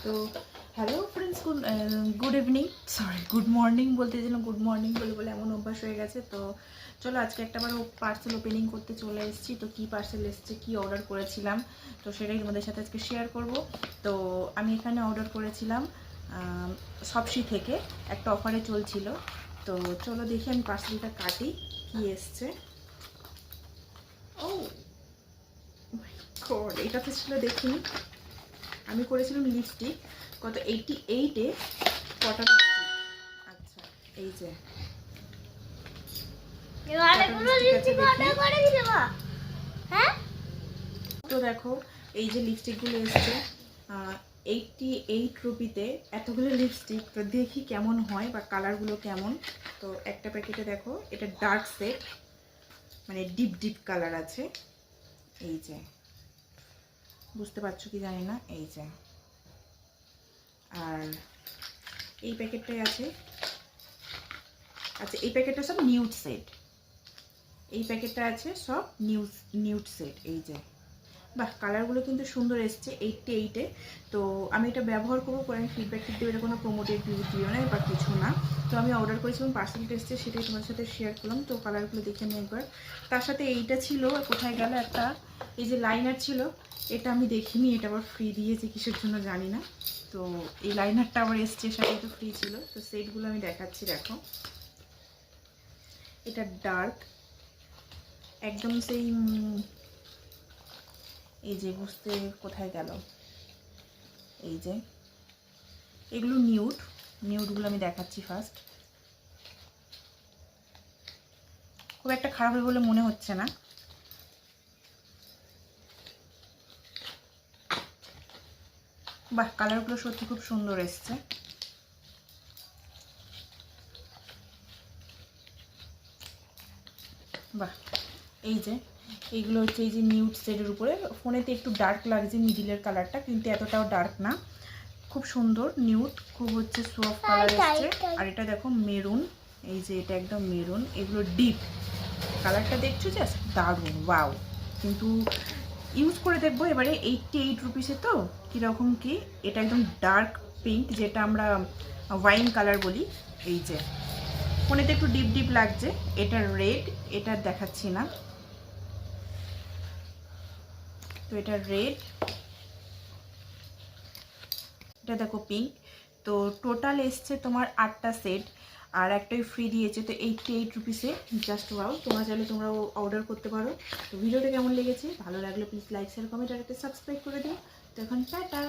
তো hello friends, good evening, sorry good morning বলতে গেছিলাম, গুড মর্নিং বলে বলে এমন অভ্যাস হয়ে গেছে। তো চলো আজকে একটা বার পার্সেল ওপেনিং করতে চলে এসেছি। তো কী পার্সেল এসেছে, কী অর্ডার করেছিলাম, তো সেটাই তোমাদের সাথে আজকে শেয়ার করব। তো আমি এখানে অর্ডার করেছিলাম শপসি থেকে, একটা অফারে চলছিল। তো চলো দেখি আমি পার্সেলটা কাটি, কী এসছে। ও গড, এটা তো ছিল, দেখিনি। আমি করেছিলাম লিপস্টিক, কত 88-এ কটা লিপস্টিক। আচ্ছা, এই যে তো দেখো, এই যে লিপস্টিকগুলো এসছে 88 রুপিতে, এতগুলো লিপস্টিক। তো দেখি কেমন হয় বা কালারগুলো কেমন। তো একটা প্যাকেটে দেখো, এটা ডার্ক সেট, মানে ডিপ ডিপ কালার আছে। এই যে বুঝতে পারছো কি জানি না, এই যে। আর এই প্যাকেটটাই আছে, আচ্ছা এই প্যাকেটটা সব নিউড সেট, এই প্যাকেটটা আছে সব নিউড সেট। এই যে বাহ, কালারগুলো কিন্তু সুন্দর এসছে 88-এ। তো আমি এটা ব্যবহার করবো, করে আমি ফিডব্যাক দিতে, এটা কোনো প্রোমোটেড ভিডিও নয় বা কিছু না। তো আমি অর্ডার করেছিলাম, পার্সেলটা এসছে, সেটাই তোমার সাথে শেয়ার করলাম। তো কালারগুলো দেখে আমি একবার, তার সাথে এইটা ছিল, কোথায় গেল একটা, এই যে লাইনার ছিল, এটা আমি দেখিনি, এটা আবার ফ্রি দিয়েছে কিসের জন্য জানি না। তো এই লাইনারটা আবার এসছে, সাথে তো ফ্রি ছিল। তো সেটগুলো আমি দেখাচ্ছি, দেখো এটা ডার্ক একদম, সেই এই যে বুঝতে কোথায় গেল, এই যে এগুলো নিউডগুলো আমি দেখাচ্ছি ফার্স্ট। খুব একটা খারাপ হবে বলে মনে হচ্ছে না। বাহ, কালারগুলো সত্যি খুব সুন্দর এসছে। বাহ, এই যে এইগুলো হচ্ছে এই যে নিউড শেডের উপরে, ফোনেতে একটু ডার্ক লাগছে মিডিলের কালারটা, কিন্তু এতটাও ডার্ক না, খুব সুন্দর নিউড, খুব হচ্ছে সফট কালার এসছে। আর এটা দেখো মেরুন, এই যে এটা একদম মেরুন, এগুলো ডিপ কালারটা দেখছো, জাস্ট দারুণ, ওয়াও। কিন্তু ইউজ করে দেখবো এবারে। 88 রুপিসে তো কীরকম কি, এটা একদম ডার্ক পিঙ্ক, যেটা আমরা ওয়াইন কালার বলি। এই যে ফোনেতে একটু ডিপ ডিপ লাগছে, এটা রেড, এটা দেখাচ্ছি না। তো এটা রেড, এটা দেখো পিঙ্ক। তো টোটাল এসছে তোমার 8টা সেট, আর একটাই ফ্রি দিয়েছে। তো 88 রুপিসে, জাস্ট ওয়াও। তোমরা চাইলে তোমরাও অর্ডার করতে পারো। তো ভিডিওটা কেমন লেগেছে, ভালো লাগলে প্লিজ লাইক শেয়ার কমেন্ট আর একটা সাবস্ক্রাইব করে দিও। তো এখন টাটা।